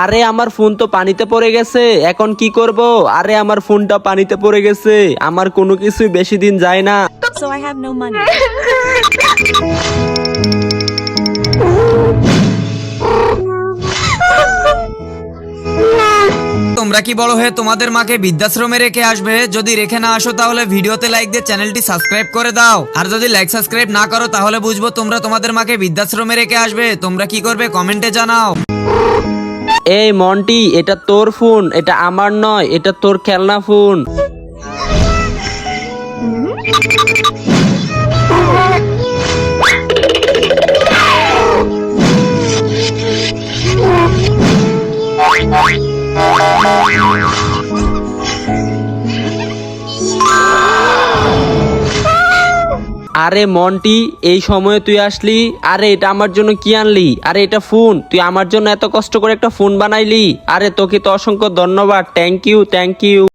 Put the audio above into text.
আরে আমার ফোন তো পানিতে পড়ে গেছে, এখন কি করব? আরে আমার ফোনটা পানিতে পড়ে গেছে, আমার কোনো কিছুই বেশি দিন যায় না। So I have no money. তোমরা কি বড় হয়ে তোমাদের মাকে বৃদ্ধাশ্রমে রেখে আসবে? যদি রেখে না আসো তাহলে ভিডিওতে লাইক দিয়ে চ্যানেলটি সাবস্ক্রাইব করে দাও। আর যদি লাইক সাবস্ক্রাইব না করো তাহলে বুঝবো তোমরা তোমাদের মাকে বৃদ্ধাশ্রমে রেখে আসবে। তোমরা কি করবে কমেন্টে জানাও। এই মন্টি, এটা তোর ফোন, এটা আমার নয়, এটা তোর খেলনা ফোন। আরে মন্টি, এই সময়ে তুই আসলি? আরে এটা আমার জন্য কি আনলি? আরে এটা ফোন, তুই আমার জন্য এত কষ্ট করে একটা ফোন বানাইলি। আরে তোকে তো অসংখ্য ধন্যবাদ, থ্যাংক ইউ থ্যাংক ইউ।